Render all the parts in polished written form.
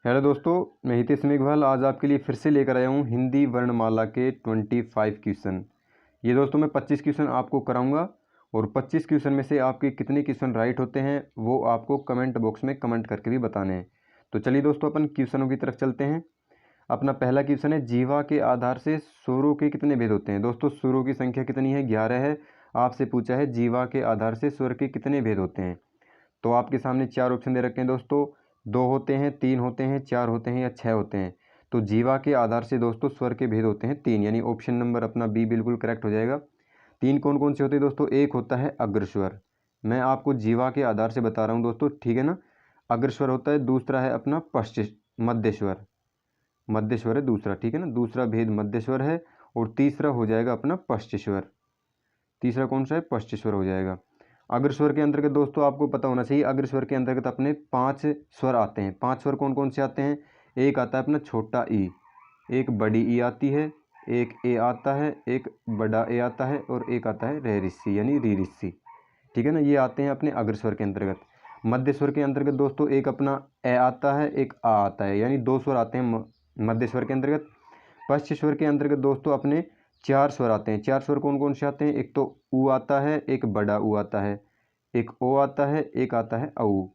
Hello दोस्तों, मैं हितेश मेघवाल आज आपके लिए फिर से लेकर आया हूँ हिंदी वर्णमाला के 25 क्वेश्चन। ये दोस्तों मैं 25 क्वेश्चन आपको कराऊंगा और 25 क्वेश्चन में से आपके कितने क्वेश्चन राइट होते हैं वो आपको कमेंट बॉक्स में कमेंट करके भी बताने हैं। तो चलिए दोस्तों अपन क्वेश्चनों की तरफ चलते हैं। अपना पहला क्वेश्चन है, जीवा के आधार से स्वरों के कितने भेद होते हैं। दोस्तों स्वरों की संख्या कितनी है? 11 है। आपसे पूछा है जीवा के आधार से स्वर के कितने भेद होते हैं। तो आपके सामने चार ऑप्शन दे रखे हैं दोस्तों, 2 होते हैं, 3 होते हैं, 4 होते हैं या 6 होते हैं। तो जीवा के आधार से दोस्तों स्वर के भेद होते हैं 3, यानी ऑप्शन नंबर अपना बी बिल्कुल करेक्ट हो जाएगा। 3 कौन कौन से होते हैं दोस्तों? एक होता है अग्रस्वर, मैं आपको जीवा के आधार से बता रहा हूँ दोस्तों, ठीक है ना। अग्रस्वर होता है। दूसरा है अपना मध्यस्वर, मध्यस्वर है दूसरा, ठीक है ना। दूसरा भेद मध्यस्वर है। और तीसरा हो जाएगा अपना पश्चेश्वर। तीसरा कौन सा है? पश्चेश्वर हो जाएगा। अग्रस्वर के अंतर्गत दोस्तों आपको पता होना चाहिए, अग्रस्वर के अंतर्गत अपने 5 स्वर आते हैं। 5 स्वर कौन कौन से आते हैं? एक आता है अपना छोटा ई, एक बड़ी ई आती है, एक ए आता है, एक बड़ा ए आता है और एक आता है रे ऋषि यानी री ऋषि, ठीक है ना। ये आते हैं अपने अग्रस्वर के अंतर्गत। मध्य स्वर के अंतर्गत दोस्तों एक अपना ए आता है, एक आ आता है, यानी 2 स्वर आते हैं मध्य स्वर के अंतर्गत। पश्च स्वर के अंतर्गत दोस्तों अपने 4 स्वर आते हैं। 4 स्वर कौन कौन से आते हैं? एक तो ऊ आता है, एक बड़ा ऊ आता है, एक ओ आता है, एक आता है औ,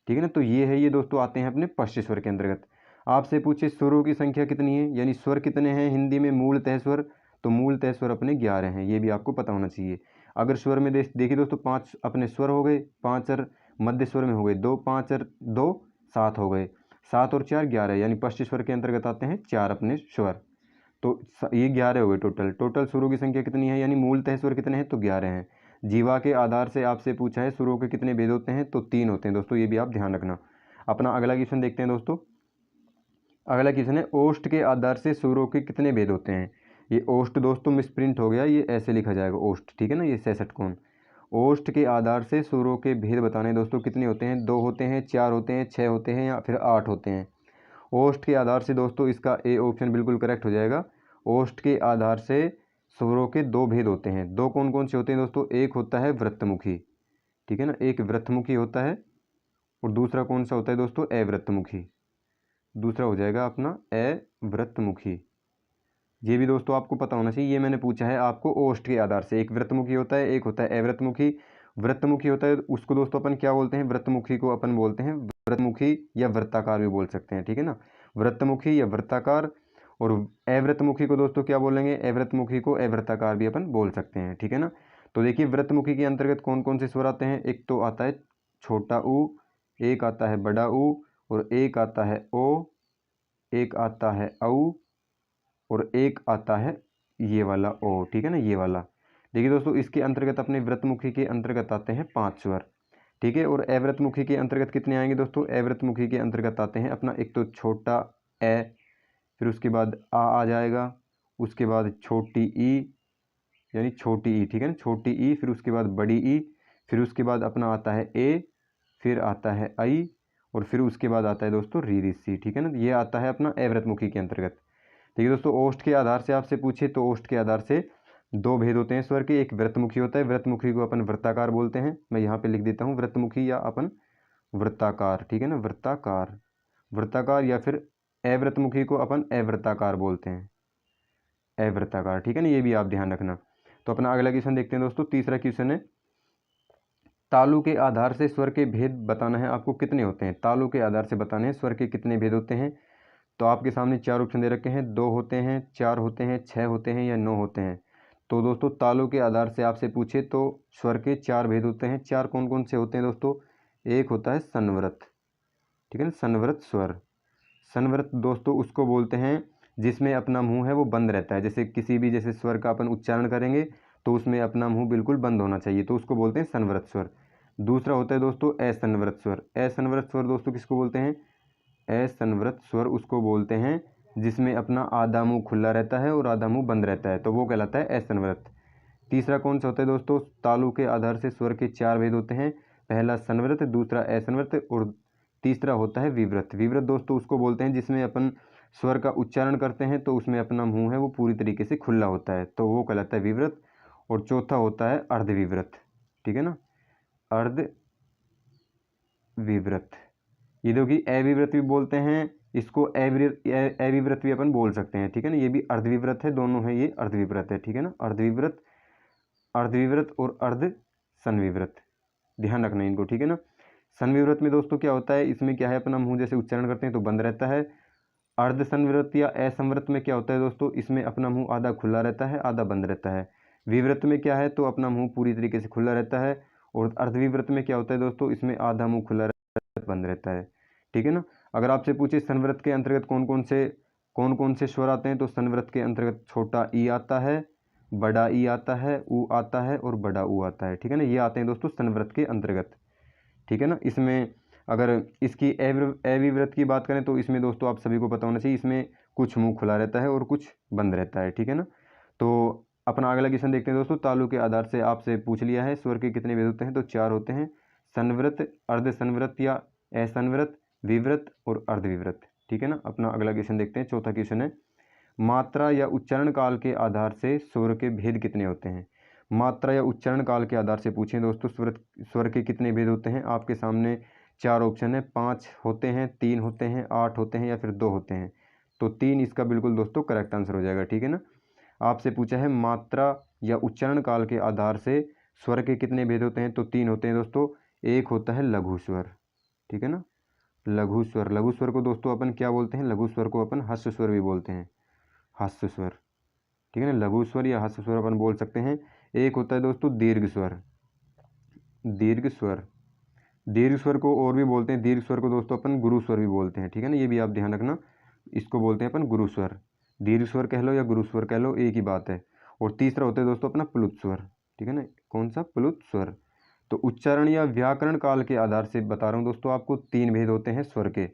ठीक है ना। तो ये दोस्तों आते हैं अपने पश्च स्वर के अंतर्गत। आपसे पूछे स्वरों की संख्या कितनी है, यानी स्वर कितने हैं हिंदी में मूलतः स्वर। तो मूलतः स्वर अपने 11 हैं, ये भी आपको पता होना चाहिए। अगर स्वर में देखिए दोस्तों 5 अपने स्वर हो गए, 5 और मध्य स्वर में हो गए 2, 5 और 2 7 हो गए, 7 और 4 11, यानी पश्च स्वर के अंतर्गत आते हैं 4 अपने स्वर। तो ये 11 हो गए टोटल स्वरों की संख्या कितनी है, यानी मूलतः स्वर कितने हैं? तो 11 हैं। जीवा के आधार से आपसे पूछा है स्वरों के कितने भेद होते हैं, तो 3 होते हैं दोस्तों, ये भी आप ध्यान रखना। अपना अगला क्वेश्चन देखते हैं दोस्तों। अगला क्वेश्चन है, ओष्ठ के आधार से स्वरों के कितने भेद होते हैं। ये ओष्ठ दोस्तों मिसप्रिंट हो गया, ये ऐसे लिखा जाएगा ओष्ठ, ठीक है ना। ये 66 कौन। ओष्ठ के आधार से स्वरों के भेद बताने दोस्तों कितने होते हैं? 2 होते हैं, 4 होते हैं, 6 होते हैं या फिर 8 होते हैं। ओष्ठ के आधार से दोस्तों इसका ए ऑप्शन बिल्कुल करेक्ट हो जाएगा। ओष्ठ के आधार से स्वरों के 2 भेद होते हैं। 2 कौन कौन से होते हैं दोस्तों? एक होता है वृत्तमुखी, ठीक है ना, एक वृत्तमुखी होता है। और दूसरा कौन सा होता है दोस्तों? अवृत्तमुखी। दूसरा हो जाएगा अपना अवृत्तमुखी। ये भी दोस्तों आपको पता होना चाहिए, ये मैंने पूछा है आपको ओष्ठ के आधार से। एक वृत्तमुखी होता है, एक होता है अवृत्तमुखी। वृत्तमुखी होता है उसको दोस्तों अपन क्या बोलते हैं? वृत्तमुखी को अपन बोलते हैं वृत्तमुखी या वृत्ताकार भी बोल सकते हैं, ठीक है ना। वृत्तमुखी या वृत्ताकार। और अवृत्तमुखी को दोस्तों क्या बोलेंगे? अवृत्तमुखी को अवृत्ताकार भी अपन बोल सकते हैं, ठीक है ना। तो देखिए वृत्तमुखी के अंतर्गत कौन कौन से स्वर आते हैं? एक तो आता है छोटा ऊ, एक आता है बड़ा ऊ, और एक आता है ओ, एक आता है औ, और एक आता है ये वाला ओ, ठीक है ना, ये वाला। देखिए दोस्तों इसके अंतर्गत अपने वृत्तमुखी के अंतर्गत आते हैं 5 स्वर, ठीक है। और अवृत्तमुखी के अंतर्गत कितने आएंगे दोस्तों? अवृत्तमुखी के अंतर्गत आते हैं अपना एक तो छोटा ए, फिर उसके बाद आ जाएगा, उसके बाद छोटी ई यानी छोटी ई, ठीक है ना, छोटी ई, फिर उसके बाद बड़ी ई, फिर उसके बाद अपना आता है ए, फिर आता है आई, और फिर उसके बाद आता है दोस्तों री ऋषि, ठीक है ना। ये आता है अपना अवृत्तमुखी के अंतर्गत। देखिए दोस्तों ओष्ठ के आधार से आपसे पूछे तो ओष्ठ के आधार से 2 भेद होते हैं स्वर के। एक वृत्तमुखी होता है, वृत्तमुखी को अपन वृत्ताकार बोलते हैं। मैं यहाँ पे लिख देता हूँ वृत्तमुखी या अपन वृत्ताकार, ठीक है ना, वृत्ताकार। वृत्ताकार या फिर अवृत्तमुखी को अपन अवृत्ताकार बोलते हैं, अवृत्ताकार, ठीक है ना, ये भी आप ध्यान रखना। तो अपना अगला क्वेश्चन देखते हैं दोस्तों। तीसरा क्वेश्चन है, तालु के आधार से स्वर के भेद बताना है आपको, कितने होते हैं? तालु के आधार से बताने हैं स्वर के कितने भेद होते हैं। तो आपके सामने 4 ऑप्शन दे रखे हैं, 2 होते हैं, 4 होते हैं, 6 होते हैं या 9 होते हैं। तो दोस्तों तालु के आधार से आपसे पूछे तो स्वर के 4 भेद होते हैं। 4 कौन कौन से होते हैं दोस्तों? एक होता है संवृत, ठीक है ना, संवृत स्वर। संवृत दोस्तों उसको बोलते हैं जिसमें अपना मुंह है वो बंद रहता है। जैसे किसी भी जैसे स्वर का अपन उच्चारण करेंगे तो उसमें अपना मुंह बिल्कुल बंद होना चाहिए, तो उसको बोलते हैं संवृत स्वर। दूसरा होता है दोस्तों असंवृत स्वर। असंवृत स्वर दोस्तों किसको बोलते हैं? असंवृत स्वर उसको बोलते हैं जिसमें अपना आधा मुंह खुला रहता है और आधा मुंह बंद रहता है, तो वो कहलाता है असंवृत। तीसरा कौन सा होता है दोस्तों? तालु के आधार से स्वर के 4 भेद होते हैं। पहला संवृत, दूसरा असंवृत और तीसरा होता है विवृत। विवृत दोस्तों उसको बोलते हैं जिसमें अपन स्वर का उच्चारण करते हैं तो उसमें अपना मुंह है वो पूरी तरीके से खुला होता है, तो वो कहलाता है विवृत। और चौथा होता है अर्धविवृत, ठीक है ना, अर्ध विवृत। ये देखिए अविवृत भी बोलते हैं, इसको अविव्रत भी अपन बोल सकते हैं, ठीक है ना। ये भी अर्धविव्रत है, दोनों है ये अर्धविव्रत है, ठीक है ना। अर्धविव्रत, अर्धविव्रत और अर्ध संविव्रत, ध्यान रखना इनको, ठीक है ना। संविव्रत में दोस्तों क्या होता है, इसमें क्या है, अपना मुंह जैसे उच्चारण करते हैं तो बंद रहता है। अर्ध संवृत या असंवृत में क्या होता है दोस्तों, इसमें अपना मुंह आधा खुला रहता है, आधा बंद रहता है। विव्रत में क्या है, तो अपना मुंह पूरी तरीके से खुला रहता है। और अर्धविव्रत में क्या होता है दोस्तों, इसमें आधा मुंह खुला रहता है, बंद रहता है, ठीक है ना। अगर आपसे पूछे संवृत के अंतर्गत कौन कौन से स्वर आते हैं, तो संवृत के अंतर्गत छोटा ई आता है, बड़ा ई आता है, ऊ आता है और बड़ा ऊ आता है, ठीक है ना। ये आते हैं दोस्तों संवृत के अंतर्गत, ठीक है ना। इसमें अगर इसकी अविव्रत की बात करें तो इसमें दोस्तों आप सभी को पता होना चाहिए, इसमें कुछ मुंह खुला रहता है और कुछ बंद रहता है, ठीक है ना। तो अपना अगला क्वेश्चन देखते हैं दोस्तों। तालु के आधार से आपसे पूछ लिया है स्वर के कितने भेद होते हैं, तो 4 होते हैं, संवृत, अर्ध संवृत या असंवृत, विव्रत और अर्धविव्रत, ठीक है ना। अपना अगला क्वेश्चन देखते हैं, चौथा क्वेश्चन है, मात्रा या उच्चारण काल के आधार से स्वर के भेद कितने होते हैं। मात्रा या उच्चारण काल के आधार से पूछें दोस्तों स्वर के कितने भेद होते हैं, आपके सामने 4 ऑप्शन है, 5 होते हैं, 3 होते हैं, 8 होते हैं या फिर 2 होते हैं। तो 3 इसका बिल्कुल दोस्तों करेक्ट आंसर हो जाएगा, ठीक है ना। आपसे पूछा है मात्रा या उच्चारण काल के आधार से स्वर के कितने भेद होते हैं, तो 3 होते हैं दोस्तों। एक होता है लघु स्वर, ठीक है ना, लघु स्वर। लघु स्वर को दोस्तों अपन क्या बोलते हैं, लघु स्वर को अपन हस्व स्वर भी बोलते हैं, हस्व स्वर, ठीक है ना। लघु स्वर या हस्व स्वर अपन बोल सकते हैं। एक होता है दोस्तों दीर्घ स्वर, दीर्घ स्वर। दीर्घ स्वर को और भी बोलते हैं, दीर्घ स्वर को दोस्तों अपन गुरु स्वर भी बोलते हैं, ठीक है ना। ये भी आप ध्यान रखना, इसको बोलते हैं अपन गुरु स्वर। दीर्घ स्वर कह लो या गुरु स्वर कह लो, एक ही बात है। और तीसरा होता है दोस्तों अपना प्लुत स्वर, ठीक है ना। कौन सा, प्लुत स्वर। तो उच्चारण या व्याकरण काल के आधार से बता रहा हूँ दोस्तों, आपको 3 भेद होते हैं स्वर के।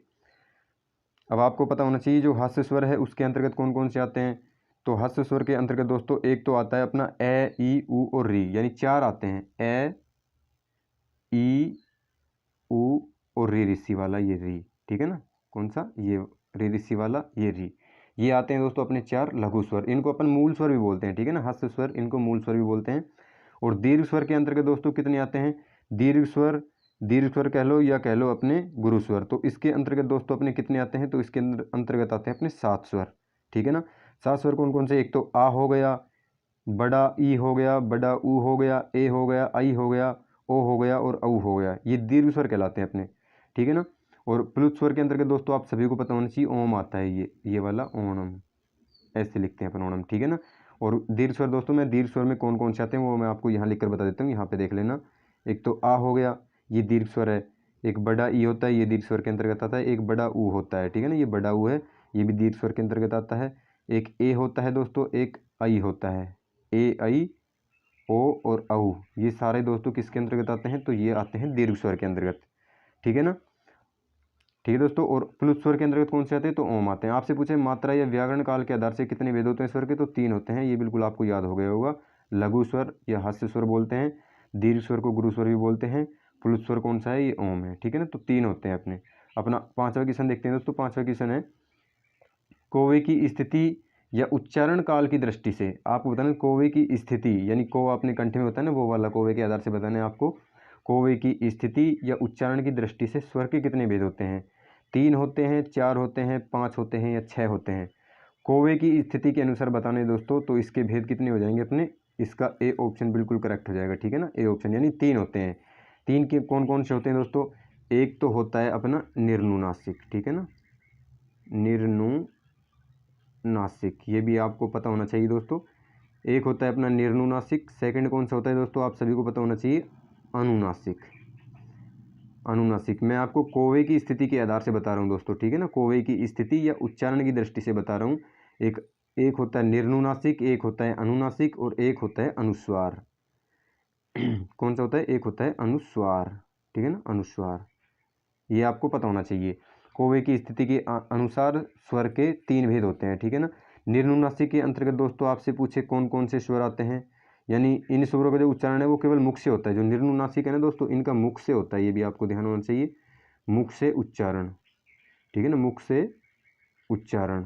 अब आपको पता होना चाहिए जो हास्य स्वर है उसके अंतर्गत कौन कौन से आते हैं। तो हास्य स्वर के अंतर्गत दोस्तों एक तो आता है अपना ए, ई, उ और री, यानी 4 आते हैं, ए, ई, उ और री ऋषि वाला ये री, ठीक है ना। कौन सा, ये री ऋषि वाला ये री, ये आते हैं दोस्तों अपने 4 लघु स्वर। इनको अपन मूल स्वर भी बोलते हैं, ठीक है ना, हास्य स्वर, इनको मूल स्वर भी बोलते हैं। और दीर्घ स्वर के अंतर्गत दोस्तों कितने आते हैं, दीर्घ स्वर कह लो या कह लो अपने गुरु स्वर, तो इसके अंतर्गत दोस्तों अपने कितने आते हैं, तो इसके अंतर्गत आते हैं अपने 7 स्वर, ठीक है ना। 7 स्वर कौन कौन से, एक तो आ हो गया, बड़ा ई हो गया, बड़ा ऊ हो गया, ए हो गया, आई हो गया, ओ हो गया और औ हो गया, ये दीर्घ स्वर कहलाते हैं अपने, ठीक है ना। और प्लुत स्वर के अंतर्गत दोस्तों आप सभी को पता होना चाहिए ओम आता है, ये वाला ओणम, ऐसे लिखते हैं अपन ओणम, ठीक है ना। और दीर्घ स्वर दोस्तों, मैं दीर्घ स्वर में कौन कौन से आते हैं वो मैं आपको यहाँ लिखकर बता देता हूँ, यहाँ पे देख लेना। एक तो आ हो गया, ये दीर्घ स्वर है। एक बड़ा ई होता है, ये दीर्घ स्वर के अंतर्गत आता है। एक बड़ा ऊ होता है, ठीक है ना, ये बड़ा ऊ है, ये भी दीर्घ स्वर के अंतर्गत आता है। एक ए होता है दोस्तों, एक आई होता है, ए, आई, ओ और औ, ये सारे दोस्तों किसके अंतर्गत आते हैं, तो ये आते हैं दीर्घ स्वर के अंतर्गत, ठीक है ना। ठीक है दोस्तों, और प्लुत स्वर के अंतर्गत कौन से आते हैं, तो ओम आते हैं। आपसे पूछे मात्रा या व्याकरण काल के आधार से कितने भेद होते हैं स्वर के, तो 3 होते हैं, ये बिल्कुल आपको याद हो गया होगा। लघु स्वर या हास्य स्वर बोलते हैं, दीर्घ स्वर को गुरु स्वर भी बोलते हैं, प्लुत स्वर कौन सा है, ये ओम है, ठीक है ना। तो 3 होते हैं अपने। अपना 5वां क्वेश्चन देखते हैं दोस्तों। 5वां क्वेश्चन है, कौवे की स्थिति या उच्चारण काल की दृष्टि से आपको बताना कौवे की स्थिति, यानी कौ अपने कंठ में होता है ना, वो वाला कौवे के आधार से बताना है आपको। कौवे की स्थिति या उच्चारण की दृष्टि से स्वर के कितने भेद होते हैं, 3 होते हैं, 4 होते हैं, 5 होते हैं या 6 होते हैं। कौवे की स्थिति के अनुसार बताने दोस्तों, तो इसके भेद कितने हो जाएंगे अपने, इसका ए ऑप्शन बिल्कुल करेक्ट हो जाएगा, ठीक है ना। ए ऑप्शन यानी 3 होते हैं। 3 के कौन कौन से होते हैं दोस्तों, एक तो होता है अपना निर्नुनासिक, ठीक है ना, निर्नुनासिक, ये भी आपको पता होना चाहिए दोस्तों। एक होता है अपना निर्नुनासिक, सेकंड कौन सा होता है दोस्तों, आप सभी को पता होना चाहिए अनुनासिक। अनुनासिक मैं आपको कौवे की स्थिति के आधार से बता रहा हूँ दोस्तों, ठीक है ना, कौवे की स्थिति या उच्चारण की दृष्टि से बता रहा हूँ। एक होता है निर्नुनासिक, एक होता है अनुनासिक और एक होता है अनुस्वार। कौन सा होता है, एक होता है अनुस्वार, ठीक है ना, अनुस्वार, ये आपको पता होना चाहिए। कौवे की स्थिति के अनुसार स्वर के 3 भेद होते हैं, ठीक है ना। निर्नुनासिक के अंतर्गत दोस्तों आपसे पूछे कौन कौन से स्वर आते हैं, यानी इन स्वरों का जो उच्चारण है वो केवल मुख से होता है। जो निर्नुनासिक है ना दोस्तों, इनका मुख से होता है, ये भी आपको ध्यान होना चाहिए, मुख से उच्चारण, ठीक है ना, मुख से उच्चारण।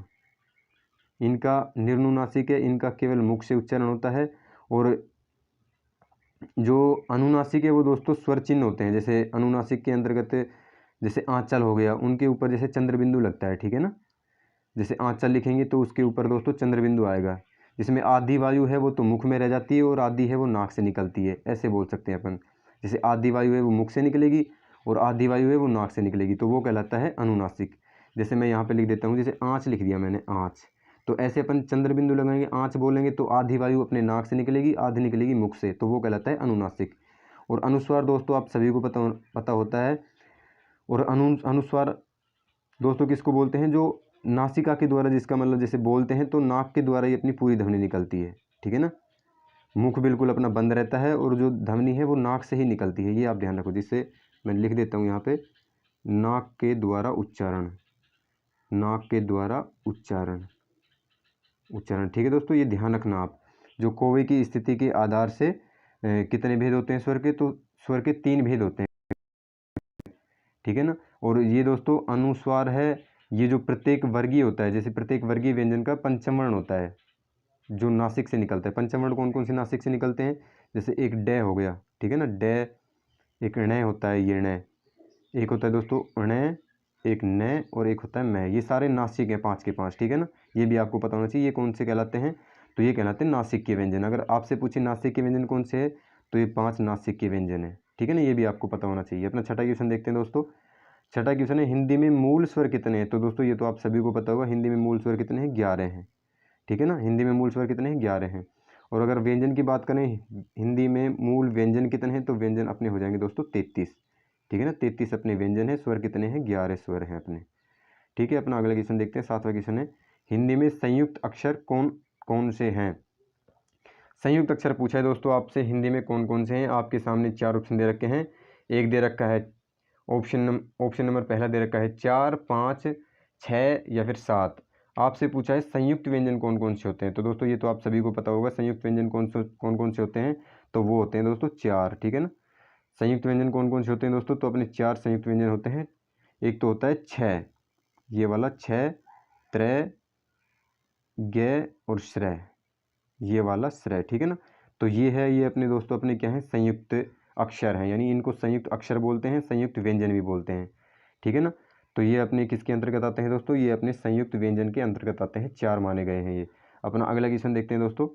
इनका निर्नुनासिक है, इनका केवल मुख से उच्चारण होता है। और जो अनुनासिक है वो दोस्तों स्वर चिन्ह होते हैं, जैसे अनुनासिक के अंतर्गत जैसे आंचल हो गया, उनके ऊपर जैसे चंद्रबिंदु लगता है, ठीक है ना। जैसे आंचल लिखेंगे तो उसके ऊपर दोस्तों चंद्रबिंदु आएगा। जिसमें आधी वायु है वो तो मुख में रह जाती है और आधी है वो नाक से निकलती है, ऐसे बोल सकते हैं अपन। जैसे आधी वायु है वो मुख से निकलेगी और आधी वायु है वो नाक से निकलेगी, तो वो कहलाता है अनुनासिक। जैसे मैं यहाँ पे लिख देता हूँ, जैसे आँच लिख दिया मैंने, आँच, तो ऐसे अपन चंद्रबिंदु लगाएंगे, आँच बोलेंगे तो आधी वायु अपने नाक से निकलेगी, आधी निकलेगी मुख से, तो वो कहलाता है अनुनासिक। और अनुस्वार दोस्तों आप सभी को पता होता है। और अनुस्वार दोस्तों किसको बोलते हैं, जो नासिका के द्वारा, जिसका मतलब जैसे बोलते हैं तो नाक के द्वारा ही अपनी पूरी ध्वनि निकलती है, ठीक है ना। मुख बिल्कुल अपना बंद रहता है और जो ध्वनि है वो नाक से ही निकलती है, ये आप ध्यान रखो। जिससे मैं लिख देता हूँ यहाँ पे, नाक के द्वारा उच्चारण, नाक के द्वारा उच्चारण, ठीक है दोस्तों, ये ध्यान रखना आप। जो कौवे की स्थिति के आधार से कितने भेद होते हैं स्वर के, तो स्वर के 3 भेद होते हैं, ठीक है ना। और ये दोस्तों अनुस्वार है, ये जो प्रत्येक वर्गीय होता है, जैसे प्रत्येक वर्गीय व्यंजन का पंचम वर्ण होता है जो नासिक से निकलता है। पंचम वर्ण कौन कौन से नासिक से निकलते हैं, जैसे एक डे हो गया, ठीक है ना, डे, एक ण होता है, ये ण, एक होता है दोस्तों ण, एक न, और एक होता है मैं, ये सारे नासिक हैं 5 के 5, ठीक है ना। ये भी आपको पता होना चाहिए ये कौन से कहलाते हैं, तो ये कहलाते हैं नासिक के व्यंजन। अगर आपसे पूछे नासिक के व्यंजन कौन से है, तो ये 5 नासिक के व्यंजन है, ठीक है ना, ये भी आपको पता होना चाहिए। अपना छठा क्वेश्चन देखते हैं दोस्तों। छठा क्वेश्चन है, हिंदी में मूल स्वर कितने हैं, तो दोस्तों ये तो आप सभी को पता होगा, हिंदी में मूल स्वर कितने हैं, 11 हैं, ठीक है ना। हिंदी में मूल स्वर कितने हैं, 11 हैं। और अगर व्यंजन की बात करें, हिंदी में मूल व्यंजन कितने हैं, तो व्यंजन अपने हो जाएंगे दोस्तों 33, ठीक है ना, 33 अपने व्यंजन है। स्वर कितने हैं, 11 स्वर हैं अपने, ठीक है। अपना अगला क्वेश्चन देखते हैं, 7वां क्वेश्चन है, हिंदी में संयुक्त अक्षर कौन कौन से हैं। संयुक्त अक्षर पूछा है दोस्तों आपसे, हिंदी में कौन कौन से हैं। आपके सामने 4 ऑप्शन दे रखे हैं, एक दे रखा है ऑप्शन नंबर पहला दे रखा है 4, 5, 6 या फिर 7। आपसे पूछा है संयुक्त व्यंजन कौन कौन से होते हैं, तो दोस्तों ये तो आप सभी को पता होगा, संयुक्त व्यंजन कौन कौन से होते हैं, तो वो होते हैं दोस्तों 4, ठीक है ना। संयुक्त व्यंजन कौन कौन से होते हैं दोस्तों, तो अपने 4 संयुक्त व्यंजन होते हैं। एक तो होता है 6, ये वाला 6, त्रय, ग और श्रय, ये वाला श्रय, ठीक है ना। तो ये है, ये अपने दोस्तों अपने क्या है, संयुक्त अक्षर हैं, यानी इनको संयुक्त अक्षर बोलते हैं, संयुक्त व्यंजन भी बोलते हैं, ठीक है ना। तो ये अपने किसके अंतर्गत आते हैं दोस्तों, ये अपने संयुक्त व्यंजन के अंतर्गत आते हैं, 4 माने गए हैं ये। अपना अगला क्वेश्चन देखते हैं दोस्तों।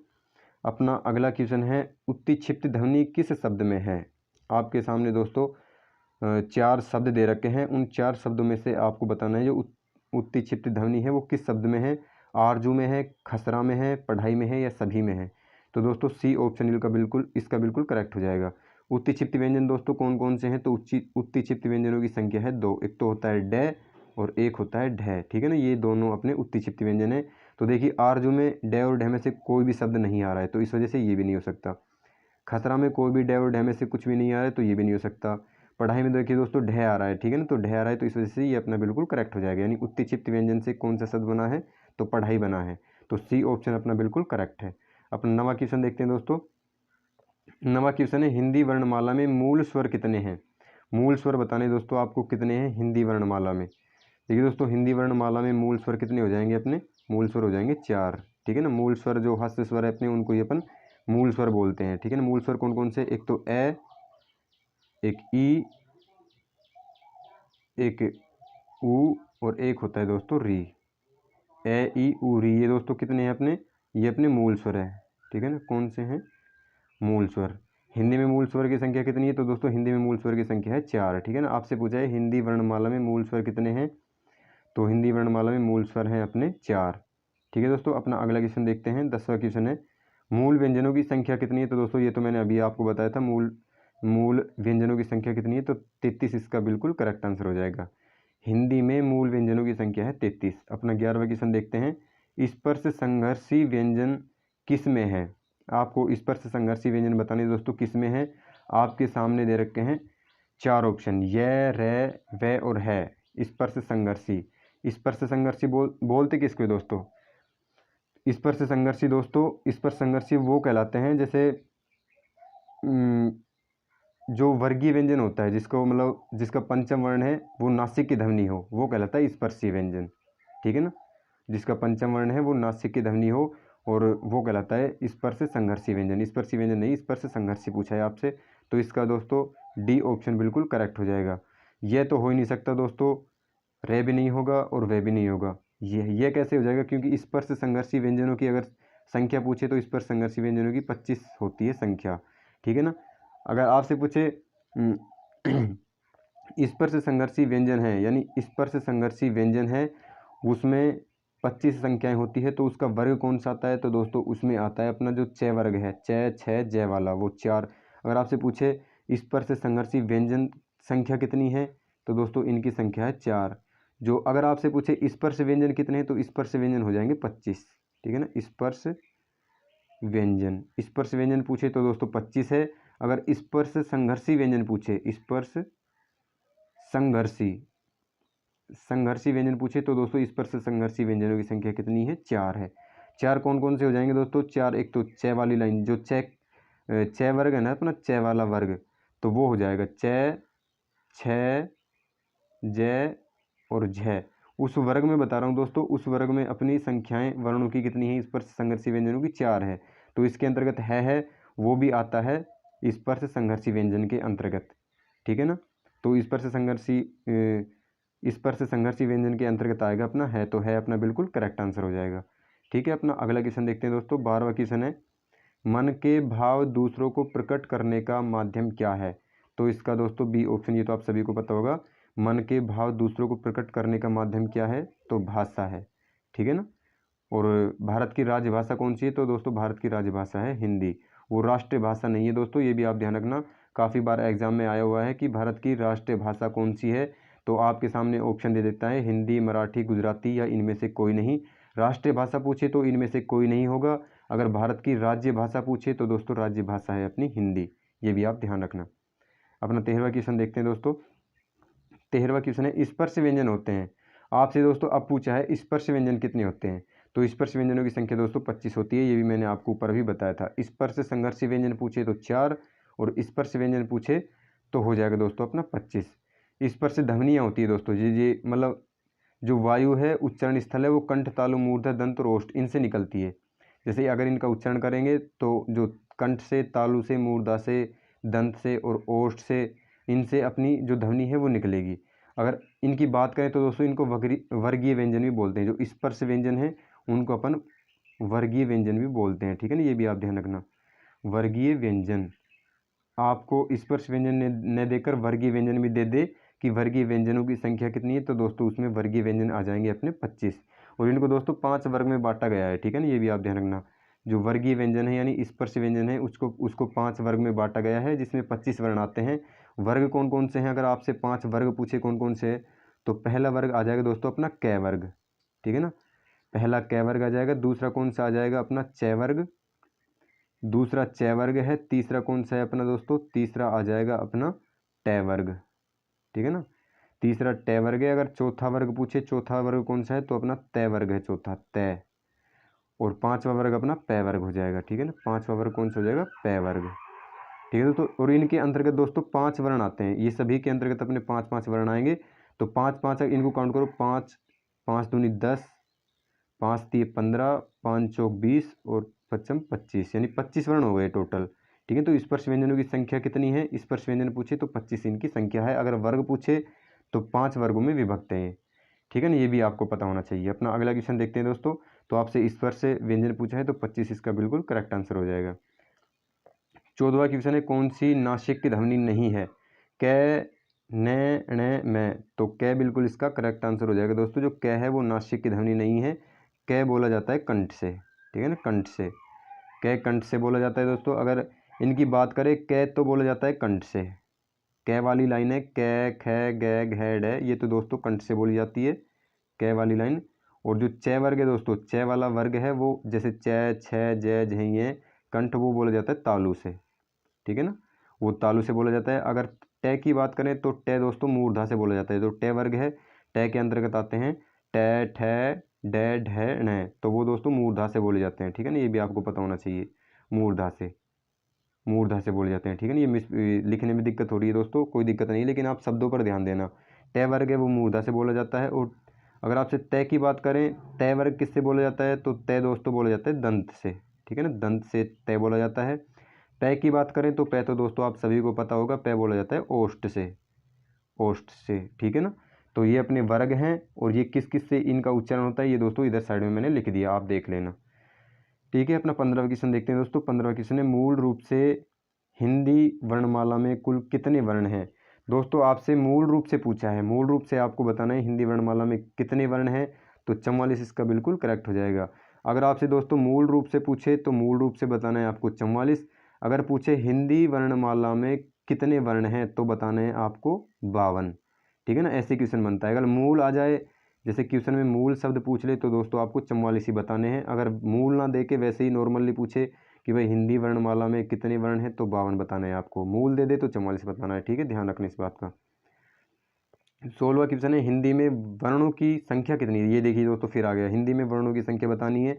अपना अगला क्वेश्चन है, उत्तिक्षिप्त ध्वनि किस शब्द में है। आपके सामने दोस्तों 4 शब्द दे रखे हैं, उन 4 शब्दों में से आपको बताना है जो उत्तिक्षिप्त ध्वनि है वो किस शब्द में है। आरजू में है, खसरा में है, पढ़ाई में है, या सभी में है। तो दोस्तों सी ऑप्शन इसका बिल्कुल करेक्ट हो जाएगा। उत्तिक्षिप्त व्यंजन दोस्तों कौन कौन से हैं, तो उत्तिक्षिप्त व्यंजनों की संख्या है 2, एक तो होता है डे और एक होता है ढ, ठीक है ना। ये दोनों अपने उत्तिक्षिप्त व्यंजन है। तो देखिए आरजू में डे और ढ में से कोई भी शब्द नहीं आ रहा है, तो इस वजह से ये भी नहीं हो सकता। खसरा में कोई भी डे और ढ में से कुछ भी नहीं आ रहा है, तो ये भी नहीं हो सकता। पढ़ाई में देखिए दोस्तों ढ आ रहा है, ठीक है ना, तो ढ आ रहा है, तो इस वजह से ये अपना बिल्कुल करेक्ट हो जाएगा। यानी उत्तिक्षिप्त व्यंजन से कौन सा शब्द बना है, तो पढ़ाई बना है, तो सी ऑप्शन अपना बिल्कुल करेक्ट है। अपना नवा क्वेश्चन देखते हैं दोस्तों। नवा क्वेश्चन है, हिंदी वर्णमाला में मूल स्वर कितने हैं। मूल स्वर बताने दोस्तों आपको कितने हैं हिंदी वर्णमाला में। देखिए दोस्तों हिंदी वर्णमाला में मूल स्वर कितने हो जाएंगे अपने, मूल स्वर हो जाएंगे 4, ठीक है ना। मूल स्वर जो हस्त स्वर है अपने, उनको ही अपन मूल स्वर बोलते हैं, ठीक है ना। मूल स्वर कौन कौन से, एक तो ए, एक ई, एक ऊ, और एक होता है दोस्तों री। ए ई ऊ री, ये दोस्तों कितने हैं अपने, ये अपने मूल स्वर है, ठीक है ना। कौन से हैं, मूल स्वर। हिंदी में मूल स्वर की संख्या कितनी है, तो दोस्तों हिंदी में मूल स्वर की संख्या है 4, ठीक है ना। आपसे पूछा है हिंदी वर्णमाला में मूल स्वर कितने हैं, तो हिंदी वर्णमाला में मूल स्वर हैं अपने 4, ठीक है दोस्तों। अपना अगला क्वेश्चन देखते हैं, 10वां क्वेश्चन है, मूल व्यंजनों की संख्या कितनी है, तो दोस्तों ये तो मैंने अभी आपको बताया था, मूल व्यंजनों की संख्या कितनी है, तो 33 इसका बिल्कुल करेक्ट आंसर हो जाएगा। हिंदी में मूल व्यंजनों की संख्या है 33। अपना 11वां क्वेश्चन देखते हैं, स्पर्श संघर्षी व्यंजन किस में है। आपको स्पर्श संघर्षी व्यंजन बताने दोस्तों किस में है। आपके सामने दे रखे हैं 4 ऑप्शन, य, रे, व और है। स्पर्श संघर्षी, स्पर्श संघर्षी बोलते किसको दोस्तों, स्पर्श संघर्षी दोस्तों, स्पर्श संघर्षी वो कहलाते हैं जैसे जो वर्गीय व्यंजन होता है, जिसको मतलब जिसका पंचम वर्ण है वो नासिक की ध्वनि हो, वो कहलाता है स्पर्शी व्यंजन, ठीक है ना। जिसका पंचम वर्ण है वो नासिक की ध्वनि हो, और वो कहलाता है स्पर्श संघर्षी व्यंजन। स्पर्शी व्यंजन नहीं, स्पर्श संघर्षी पूछा है आपसे, तो इसका दोस्तों डी ऑप्शन बिल्कुल करेक्ट हो जाएगा। ये तो हो ही नहीं सकता दोस्तों, रे भी नहीं होगा और वे भी नहीं होगा। ये कैसे हो जाएगा, क्योंकि स्पर्श संघर्षी व्यंजनों की अगर संख्या पूछे तो स्पर्श संघर्षी व्यंजनों की 25 होती है संख्या, ठीक है ना। अगर आपसे पूछे स्पर्श संघर्षी व्यंजन है, यानी स्पर्श संघर्षी व्यंजन है, उसमें 25 संख्याएं होती है, तो उसका वर्ग कौन सा आता है, तो दोस्तों उसमें आता है अपना जो च वर्ग है, च छ जय वाला, वो 4। अगर आपसे पूछे स्पर्श संघर्षी व्यंजन संख्या कितनी है, तो दोस्तों इनकी संख्या है 4। जो अगर आपसे पूछे स्पर्श व्यंजन कितने हैं, तो स्पर्श व्यंजन हो जाएंगे 25, ठीक है ना। स्पर्श व्यंजन पूछे तो दोस्तों 25 है। अगर स्पर्श संघर्षी व्यंजन पूछे, स्पर्श संघर्षी व्यंजन पूछे तो दोस्तों स्पर्श संघर्षी व्यंजनों की संख्या कितनी है, 4 है। 4 कौन कौन से हो जाएंगे दोस्तों, 4, एक तो च वाली लाइन, जो च वर्ग है ना अपना, च वाला वर्ग, तो वो हो जाएगा च छ जय और झ। उस वर्ग में बता रहा हूँ दोस्तों, उस वर्ग में अपनी संख्याएं वर्णों की कितनी है, स्पर्श संघर्षी व्यंजनों की 4 है। तो इसके अंतर्गत है वो भी आता है स्पर्श संघर्षी व्यंजन के अंतर्गत, ठीक है ना। तो स्पर्श संघर्षी व्यंजन के अंतर्गत आएगा अपना है, तो है अपना बिल्कुल करेक्ट आंसर हो जाएगा, ठीक है। अपना अगला क्वेश्चन देखते हैं दोस्तों, 12वां क्वेश्चन है, मन के भाव दूसरों को प्रकट करने का माध्यम क्या है। तो इसका दोस्तों बी ऑप्शन, ये तो आप सभी को पता होगा, मन के भाव दूसरों को प्रकट करने का माध्यम क्या है, तो भाषा है, ठीक है ना। और भारत की राजभाषा कौन सी है, तो दोस्तों भारत की राजभाषा है हिंदी। वो राष्ट्रीय भाषा नहीं है दोस्तों, ये भी आप ध्यान रखना, काफ़ी बार एग्जाम में आया हुआ है कि भारत की राष्ट्रीय भाषा कौन सी है, तो आपके सामने ऑप्शन दे देता है हिंदी, मराठी, गुजराती या इनमें से कोई नहीं। राष्ट्रीय भाषा पूछे तो इनमें से कोई नहीं होगा। अगर भारत की राज्य भाषा पूछे तो दोस्तों राज्य भाषा है अपनी हिंदी, ये भी आप ध्यान रखना। अपना 13वां क्वेश्चन देखते हैं दोस्तों, 13वां क्वेश्चन है, स्पर्श व्यंजन होते हैं। आपसे दोस्तों अब पूछा है स्पर्श व्यंजन कितने होते हैं, तो स्पर्श व्यंजनों की संख्या दोस्तों 25 होती है, ये भी मैंने आपको ऊपर भी बताया था। स्पर्श संघर्षी व्यंजन पूछे तो 4, और स्पर्श व्यंजन पूछे तो हो जाएगा दोस्तों अपना 25। स्पर्श ध्वनियाँ होती है दोस्तों, ये मतलब जो वायु है, उच्चारण स्थल है, वो कंठ, तालु, मूर्धा, दंत और ओष्ठ, इनसे निकलती है। जैसे अगर इनका उच्चारण करेंगे तो जो कंठ से, तालु से, मूर्धा से, दंत से और ओष्ठ से, इनसे अपनी जो ध्वनि है वो निकलेगी। अगर इनकी बात करें तो दोस्तों इनको वर्गीय व्यंजन भी बोलते हैं। जो स्पर्श व्यंजन है उनको अपन वर्गीय व्यंजन भी बोलते हैं, ठीक है ना, ये भी आप ध्यान रखना। वर्गीय व्यंजन, आपको स्पर्श व्यंजन न देकर वर्गीय व्यंजन भी दे दे कि वर्गीय व्यंजनों की संख्या कितनी है, तो दोस्तों उसमें वर्गीय व्यंजन आ जाएंगे अपने 25। और इनको दोस्तों 5 वर्ग में बांटा गया है, ठीक है ना, ये भी आप ध्यान रखना। जो वर्गीय व्यंजन है यानी स्पर्श व्यंजन है, उसको 5 वर्ग में बांटा गया है, जिसमें 25 वर्ण आते हैं। वर्ग कौन कौन से हैं, अगर आपसे 5 वर्ग पूछे कौन कौन से है, तो पहला वर्ग आ जाएगा दोस्तों अपना क वर्ग, ठीक है ना, पहला क वर्ग आ जाएगा। दूसरा कौन सा आ जाएगा अपना च वर्ग, दूसरा च वर्ग है। तीसरा कौन सा है अपना दोस्तों, तीसरा आ जाएगा अपना ट वर्ग, ठीक है ना, तीसरा ट वर्ग है। अगर चौथा वर्ग पूछे, चौथा वर्ग कौन सा है, तो अपना त वर्ग है, चौथा त। और 5वां वर्ग अपना प वर्ग हो जाएगा, ठीक है ना, 5वां वर्ग कौन सा हो जाएगा, प वर्ग, ठीक है दोस्तों। और इनके अंतर्गत दोस्तों 5 वर्ण आते हैं, ये सभी के अंतर्गत अपने 5-5 वर्ण आएंगे। तो 5-5 इनको काउंट करो, 5 5 दूनी 10, 5 3 15, 5 चौक 20 और 5 25, यानी 25 वर्ण हो गए टोटल, ठीक है। तो स्पर्श व्यंजनों की संख्या कितनी है, स्पर्श व्यंजन पूछे तो 25 इनकी संख्या है। अगर वर्ग पूछे तो 5 वर्गों में विभक्त है, ठीक है ना, ये भी आपको पता होना चाहिए। अपना अगला क्वेश्चन देखते हैं दोस्तों, तो आपसे स्पर्श व्यंजन पूछा है तो 25 इसका बिल्कुल करेक्ट आंसर हो जाएगा। 14वां क्वेश्चन है, कौन सी नासिक की ध्वनि नहीं है, क न ण मैं, तो क बिल्कुल इसका करेक्ट आंसर हो जाएगा दोस्तों। जो क है वो नासिक की ध्वनि नहीं है, क बोला जाता है कंठ से, ठीक है ना, कंठ से, क कंठ से बोला जाता है दोस्तों। अगर इनकी बात करें, क तो बोला जाता है कंठ से, क वाली लाइन है, क ख ग घ ड, ये तो दोस्तों कंठ से बोली जाती है, क वाली लाइन। और जो च वर्ग है दोस्तों, च वाला वर्ग है वो जैसे च छ ज झ कंठ, वो बोला जाता है तालु से, ठीक है ना, वो तालु से बोला जाता है। अगर ट की बात करें तो ट दोस्तों मूर्धा से बोला जाता है। तो ट वर्ग है, ट के अंतर्गत आते हैं ट ठ ड ढ ण, तो वो दोस्तों मूर्धा से बोले जाते हैं, ठीक है ना, ये भी आपको पता होना चाहिए, मूर्धा से बोले जाते हैं, ठीक है ना। ये लिखने में दिक्कत हो रही है दोस्तों, कोई दिक्कत नहीं, लेकिन आप शब्दों पर ध्यान देना। ट वर्ग है वो मूर्धा से बोला जाता है। और अगर आपसे त की बात करें, त वर्ग किससे बोला जाता है, तो त दोस्तों बोला जाता है दंत से, ठीक है ना, दंत से त बोला जाता है। प की बात करें तो प तो दोस्तों आप सभी को पता होगा, प बोला जाता है ओष्ठ से, ओष्ठ से, ठीक है ना। तो ये अपने वर्ग हैं और ये किस किस से इनका उच्चारण होता है ये दोस्तों इधर साइड में मैंने लिख दिया, आप देख लेना, ठीक है। अपना 15वां क्वेश्चन देखते हैं दोस्तों। 15वां क्वेश्चन है मूल रूप से हिंदी वर्णमाला में कुल कितने वर्ण हैं। दोस्तों आपसे मूल रूप से पूछा है, मूल रूप से आपको बताना है हिंदी वर्णमाला में कितने वर्ण हैं, तो 44 इसका बिल्कुल करेक्ट हो जाएगा। अगर आपसे दोस्तों मूल रूप से पूछे तो मूल रूप से बताना है आपको 44। अगर पूछे हिंदी वर्णमाला में कितने वर्ण हैं तो बताना है आपको 52, ठीक है ना। ऐसे क्वेश्चन बनता है। अगर मूल आ जाए, जैसे क्वेश्चन में मूल शब्द पूछ ले, तो दोस्तों आपको 44 ही बताने हैं। अगर मूल ना दे के वैसे ही नॉर्मली पूछे कि भाई हिंदी वर्णमाला में कितने वर्ण हैं तो 52 बताना है आपको। मूल दे दे तो 44 बताना है, ठीक है, ध्यान रखना इस बात का। 16वां क्वेश्चन है हिंदी में वर्णों की संख्या कितनी है। ये देखिए दोस्तों फिर आ गया, हिंदी में वर्णों की संख्या बतानी है।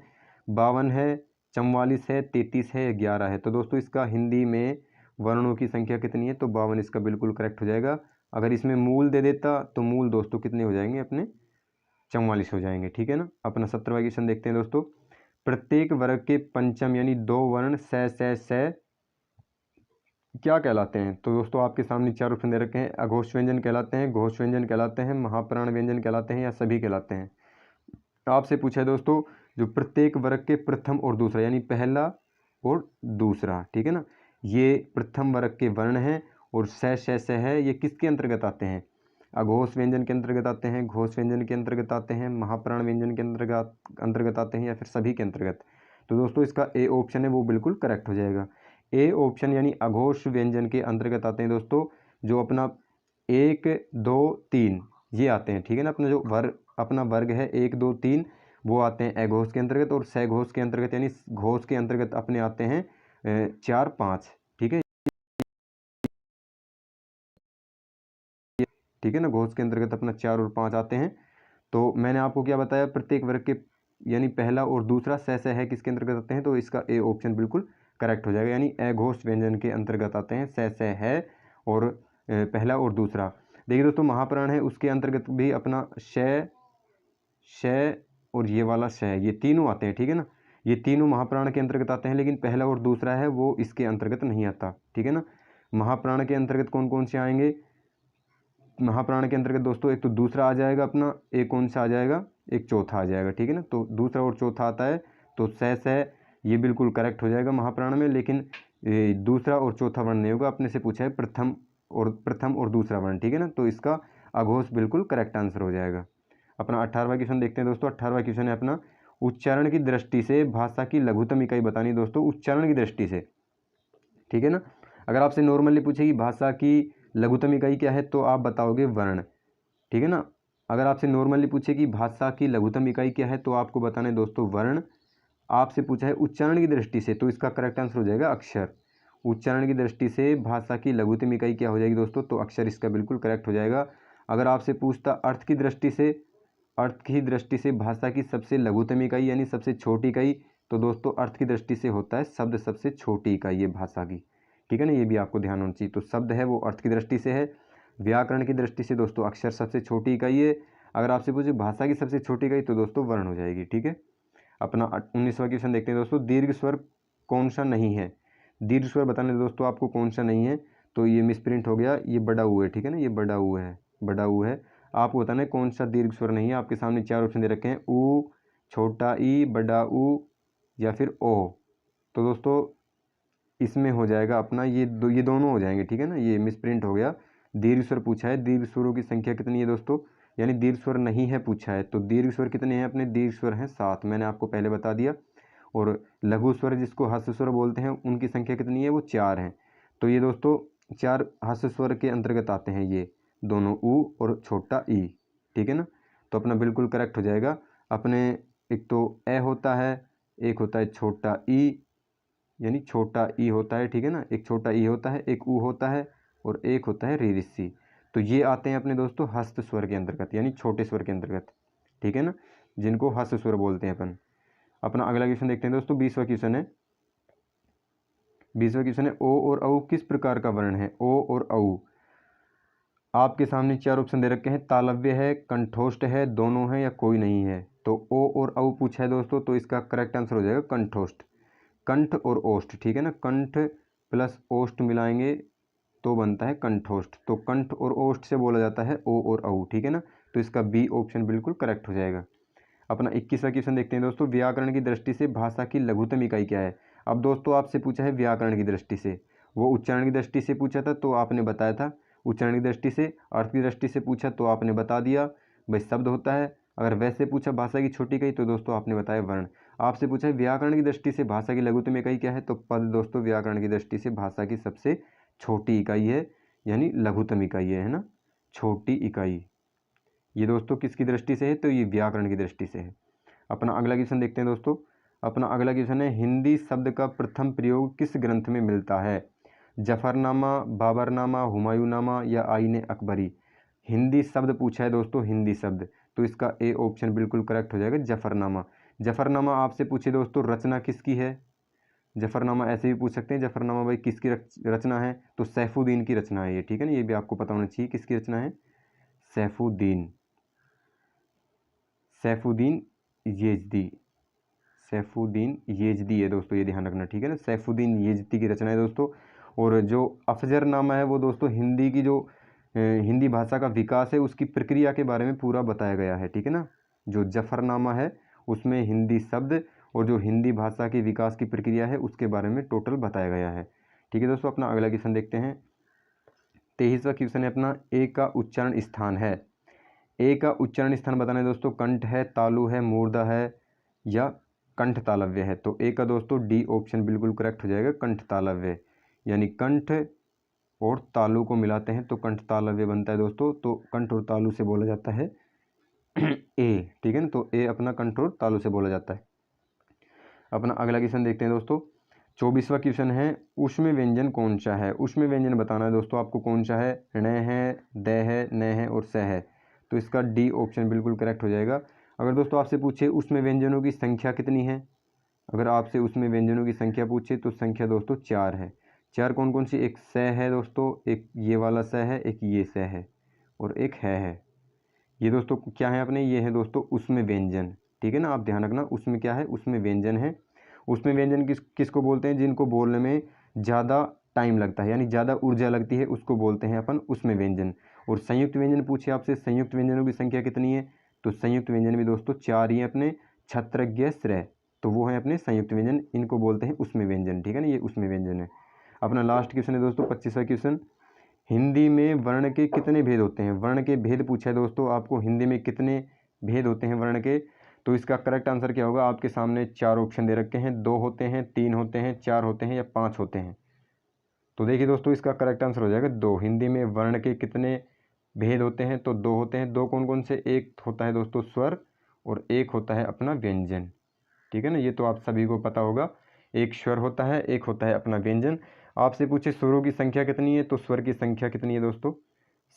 52 है, 44 है, 33 है, 11 है। तो दोस्तों इसका हिंदी में वर्णों की संख्या कितनी है, तो 52 इसका बिल्कुल करेक्ट हो जाएगा। अगर इसमें मूल दे देता तो मूल दोस्तों कितने हो जाएंगे अपने 44 हो जाएंगे, ठीक है ना। अपना 17वां क्वेश्चन देखते हैं दोस्तों। प्रत्येक वर्ग के पंचम यानी 2 वर्ण स क्या कहलाते हैं। तो दोस्तों आपके सामने 4 ऑप्शन दे रखे हैं। अघोष व्यंजन कहलाते हैं, घोष व्यंजन कहलाते हैं, महाप्राण व्यंजन कहलाते हैं या सभी कहलाते हैं। आपसे पूछा है दोस्तों जो प्रत्येक वर्ग के प्रथम और दूसरा यानी पहला और दूसरा, ठीक है ना, ये प्रथम वर्ग के वर्ण हैं और स है, ये किसके अंतर्गत आते हैं। अघोष व्यंजन के अंतर्गत आते हैं, घोष व्यंजन के अंतर्गत आते हैं, महाप्राण व्यंजन के अंतर्गत आते हैं या फिर सभी के अंतर्गत। तो दोस्तों इसका ए ऑप्शन है वो बिल्कुल करेक्ट हो जाएगा। ए ऑप्शन यानी अघोष व्यंजन के अंतर्गत आते हैं दोस्तों जो अपना 1 2 3 ये आते हैं, ठीक है ना। अपना जो अपना वर्ग है 1 2 3 वो आते हैं अघोष के अंतर्गत, और सघोष के अंतर्गत यानी घोष के अंतर्गत अपने आते हैं 4 5, ठीक है, ठीक है ना। घोष के अंतर्गत अपना 4 और 5 आते हैं। तो मैंने आपको क्या बताया, प्रत्येक वर्ग के यानी पहला और दूसरा स है किसके अंतर्गत आते हैं, तो इसका ए ऑप्शन बिल्कुल करेक्ट हो जाएगा। यानी अघोष व्यंजन के अंतर्गत आते हैं स है और पहला और दूसरा। देखिए दोस्तों महाप्राण है उसके अंतर्गत भी अपना श और ये वाला श, ये तीनों आते हैं, ठीक है ना। ये तीनों महाप्राण के अंतर्गत आते हैं, लेकिन पहला और दूसरा है वो इसके अंतर्गत नहीं आता, ठीक है ना। महाप्राण के अंतर्गत कौन कौन से आएंगे, महाप्राण के अंतर्गत दोस्तों एक तो दूसरा आ जाएगा अपना, एक कौन सा आ जाएगा, एक चौथा आ जाएगा, ठीक है ना। तो दूसरा और चौथा आता है तो स ये बिल्कुल करेक्ट हो जाएगा महाप्राण में, लेकिन दूसरा और चौथा वर्ण नहीं होगा। अपने से पूछा है प्रथम और दूसरा वर्ण, ठीक है ना। तो इसका अघोष बिल्कुल करेक्ट आंसर हो जाएगा। अपना 18वां क्वेश्चन देखते हैं दोस्तों। 18वां क्वेश्चन है अपना उच्चारण की दृष्टि से भाषा की लघुत्तम इकाई बतानी दोस्तों, उच्चारण की दृष्टि से, ठीक है ना। अगर आपसे नॉर्मली पूछेगी भाषा की लघुत्तम इकाई क्या है तो आप बताओगे वर्ण, ठीक है ना। अगर आपसे नॉर्मली पूछेगी भाषा की लघुत्तम इकाई क्या है तो आपको बताना है दोस्तों वर्ण। आपसे पूछा है उच्चारण की दृष्टि से तो इसका करेक्ट आंसर हो जाएगा अक्षर। उच्चारण की दृष्टि से भाषा की लघुत्तम इकाई क्या हो जाएगी दोस्तों, तो अक्षर इसका बिल्कुल करेक्ट हो जाएगा। अगर आपसे पूछता अर्थ की दृष्टि से भाषा की सबसे लघुत्तम इकाई यानी सबसे छोटी इकाई, तो दोस्तों अर्थ की दृष्टि से होता है शब्द सबसे छोटी इकाई है भाषा की, ठीक है ना। ये भी आपको ध्यान होना चाहिए। तो शब्द है वो अर्थ की दृष्टि से है। व्याकरण की दृष्टि से दोस्तों अक्षर सबसे छोटी इकाई है। अगर आपसे पूछे भाषा की सबसे छोटी इकाई तो दोस्तों वर्ण हो जाएगी, ठीक है। अपना 19वां क्वेश्चन देखते हैं दोस्तों। दीर्घ स्वर कौन सा नहीं है। दीर्घ स्वर बताने दोस्तों आपको कौन सा नहीं है, तो ये मिसप्रिंट हो गया, ये बड़ा ऊ है, ठीक है ना, ये बड़ा ऊ है, बड़ा ऊ है। आपको बताना है कौन सा दीर्घ स्वर नहीं है। आपके सामने 4 ऑप्शन दे रखे हैं, ऊ, छोटा ई, बड़ा ऊ या फिर ओ। तो दोस्तों इसमें हो जाएगा अपना ये दोनों हो जाएंगे, ठीक है ना। ये मिसप्रिंट हो गया। दीर्घ स्वर पूछा है, दीर्घ स्वरों की संख्या कितनी है दोस्तों, यानी दीर्घ स्वर नहीं है पूछा है। तो दीर्घ स्वर कितने हैं अपने, दीर्घ स्वर हैं 7, मैंने आपको पहले बता दिया। और लघु स्वर जिसको हस्त स्वर बोलते हैं उनकी संख्या कितनी है, वो 4 हैं। तो ये दोस्तों 4 हस्त स्वर के अंतर्गत आते हैं ये दोनों, ऊ और छोटा ई, ठीक है ना। तो अपना बिल्कुल करेक्ट हो जाएगा। अपने एक तो ए होता है, एक होता है छोटा ई यानी छोटा ई होता है, ठीक है ना, एक छोटा ई होता है, एक ऊ होता है और एक होता है री ऋषि। तो ये आते हैं अपने दोस्तों हस्त स्वर के अंतर्गत यानी छोटे स्वर के अंतर्गत, ठीक है ना, जिनको हस्त स्वर बोलते हैं अपन। अपना अगला क्वेश्चन देखते हैं दोस्तों। 20वां क्वेश्चन है। 20वां क्वेश्चन है ओ और औ किस प्रकार का वर्ण है। ओ और औ आपके सामने 4 ऑप्शन दे रखे हैं, तालव्य है, कंठोष्ठ है, दोनों है या कोई नहीं है। तो ओ और औ पूछा है दोस्तों तो इसका करेक्ट आंसर हो जाएगा कंठोष्ठ, कंठ और ओष्ठ, ठीक है ना। कंठ प्लस ओष्ठ मिलाएंगे तो बनता है कंठोष्ठ। तो कंठ और ओष्ठ से बोला जाता है ओ और औ, ठीक है ना। तो इसका बी ऑप्शन बिल्कुल करेक्ट हो जाएगा। अपना 21वां क्वेश्चन देखते हैं दोस्तों, व्याकरण की दृष्टि से भाषा की लघुतम इकाई क्या है। अब दोस्तों आपसे पूछा है व्याकरण की दृष्टि से, वो उच्चारण की दृष्टि से पूछा था तो आपने बताया था उच्चारण की दृष्टि से, अर्थ की दृष्टि से पूछा तो आपने बता दिया भाई शब्द होता है। अगर वैसे पूछा भाषा की छोटी इकाई तो दोस्तों आपने बताया वर्ण। आपसे पूछा है व्याकरण की दृष्टि से भाषा की लघुतम इकाई क्या है, तो पद दोस्तों व्याकरण की दृष्टि से भाषा की सबसे छोटी इकाई है, यानी लघुतम इकाई है ना, छोटी इकाई। ये दोस्तों किसकी दृष्टि से है, तो ये व्याकरण की दृष्टि से है। अपना अगला क्वेश्चन देखते हैं दोस्तों। अपना अगला क्वेश्चन है, हिंदी शब्द का प्रथम प्रयोग किस ग्रंथ में मिलता है। जफरनामा, बाबरनामा, हुमायूंनामा या आईने अकबरी। हिंदी शब्द पूछा है दोस्तों, हिंदी शब्द, तो इसका ए ऑप्शन बिल्कुल करेक्ट हो जाएगा, जफरनामा। जफरनामा आपसे पूछे दोस्तों रचना किसकी है, जफरनामा ऐसे भी पूछ सकते हैं, जफरनामा भाई किसकी रचना है, तो सैफुद्दीन की रचना है ये, ठीक है ना। ये भी आपको पता होना चाहिए किसकी रचना है, सैफुद्दीन, सैफुद्दीन येजदी, सैफुद्दीन येजदी है दोस्तों, ये ध्यान रखना, ठीक है ना। सैफुद्दीन येजदी की रचना है दोस्तों। और जो अफजरनामा है वो दोस्तों हिंदी की जो हिंदी भाषा का विकास है उसकी प्रक्रिया के बारे में पूरा बताया गया है, ठीक है ना। जो जफरनामा है उसमें हिंदी शब्द और जो हिंदी भाषा के विकास की प्रक्रिया है उसके बारे में टोटल बताया गया है, ठीक है दोस्तों। अपना अगला क्वेश्चन देखते हैं। 23वां क्वेश्चन है अपना, ए का उच्चारण स्थान है। ए का उच्चारण स्थान बताना है दोस्तों, कंठ है, तालु है, मूर्धा है या कंठ तालव्य है। तो ए का दोस्तों डी ऑप्शन बिल्कुल करेक्ट हो जाएगा, कंठ तालव्य, यानी कंठ और तालु को मिलाते हैं तो कंठ तालव्य बनता है दोस्तों। तो कंठ और तालु से बोला जाता है ए, ठीक है ना। तो ए अपना कंठ और तालु से बोला जाता है। अपना अगला क्वेश्चन देखते हैं दोस्तों। 24वां क्वेश्चन है, ऊष्म व्यंजन कौन सा है। ऊष्म व्यंजन बताना है दोस्तों आपको कौन सा है, ण है, द है, न है और स है। तो इसका डी ऑप्शन बिल्कुल करेक्ट हो जाएगा। अगर दोस्तों आपसे पूछे उसमें व्यंजनों की संख्या कितनी है, अगर आपसे उसमें व्यंजनों की संख्या पूछे तो संख्या दोस्तों 4 है। 4 कौन कौन सी, एक स है दोस्तों, एक ये वाला स है, एक ये स है और एक है। ये दोस्तों क्या है अपने, ये है दोस्तों उसमें व्यंजन, ठीक है ना। आप ध्यान रखना उसमें क्या है, उसमें व्यंजन है। उसमें व्यंजन किसको बोलते हैं, जिनको बोलने में ज़्यादा टाइम लगता है यानी ज़्यादा ऊर्जा लगती है उसको बोलते हैं अपन उसमें व्यंजन। और संयुक्त व्यंजन पूछे आपसे, संयुक्त व्यंजनों की संख्या कितनी है, तो संयुक्त व्यंजन भी दोस्तों 4 ही है अपने, छत्रज्ञ श्रय, तो वो है अपने संयुक्त व्यंजन, इनको बोलते हैं उसमें व्यंजन, ठीक है ना। ये उसमें व्यंजन है। अपना लास्ट क्वेश्चन है दोस्तों 25वां क्वेश्चन, हिंदी में वर्ण के कितने भेद होते हैं। वर्ण के भेद पूछा है दोस्तों आपको, हिंदी में कितने भेद होते हैं वर्ण के। तो इसका करेक्ट आंसर क्या होगा, आपके सामने 4 ऑप्शन दे रखे हैं, 2 होते हैं, 3 होते हैं, 4 होते हैं या 5 होते हैं। तो देखिए दोस्तों इसका करेक्ट आंसर हो जाएगा 2। हिंदी में वर्ण के कितने भेद होते हैं, तो 2 होते हैं। 2 कौन कौन से, एक होता है दोस्तों स्वर और एक होता है अपना व्यंजन, ठीक है ना। ये तो आप सभी को पता होगा, एक स्वर होता है, एक होता है अपना व्यंजन। आपसे पूछे स्वरों की संख्या कितनी है, तो स्वर की संख्या कितनी है दोस्तों,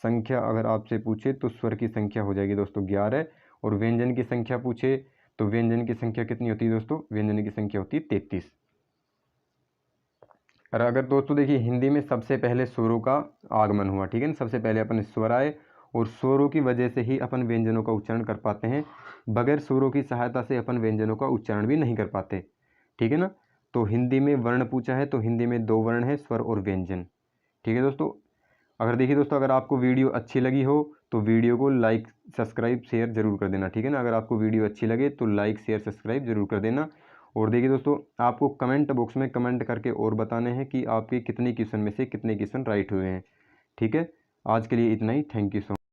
संख्या अगर आपसे पूछे तो स्वर की संख्या हो जाएगी दोस्तों 11। और व्यंजन की संख्या पूछे तो व्यंजन की संख्या कितनी होती है दोस्तों, व्यंजन की संख्या होती है 33। और अगर दोस्तों देखिए हिंदी में सबसे पहले स्वरों का आगमन हुआ, ठीक है ना, सबसे पहले अपन स्वर आए और स्वरों की वजह से ही अपन व्यंजनों का उच्चारण कर पाते हैं, बगैर स्वरों की सहायता से अपन व्यंजनों का उच्चारण भी नहीं कर पाते, ठीक है ना। तो हिंदी में वर्ण पूछा है तो हिंदी में 2 वर्ण है, स्वर और व्यंजन, ठीक है दोस्तों। अगर देखिए दोस्तों अगर आपको वीडियो अच्छी लगी हो तो वीडियो को लाइक सब्सक्राइब शेयर जरूर कर देना, ठीक है ना। अगर आपको वीडियो अच्छी लगे तो लाइक शेयर सब्सक्राइब जरूर कर देना। और देखिए दोस्तों आपको कमेंट बॉक्स में कमेंट करके और बताने हैं कि आपके कितने क्वेश्चन में से कितने क्वेश्चन राइट हुए हैं, ठीक है। आज के लिए इतना ही, थैंक यू सो मच।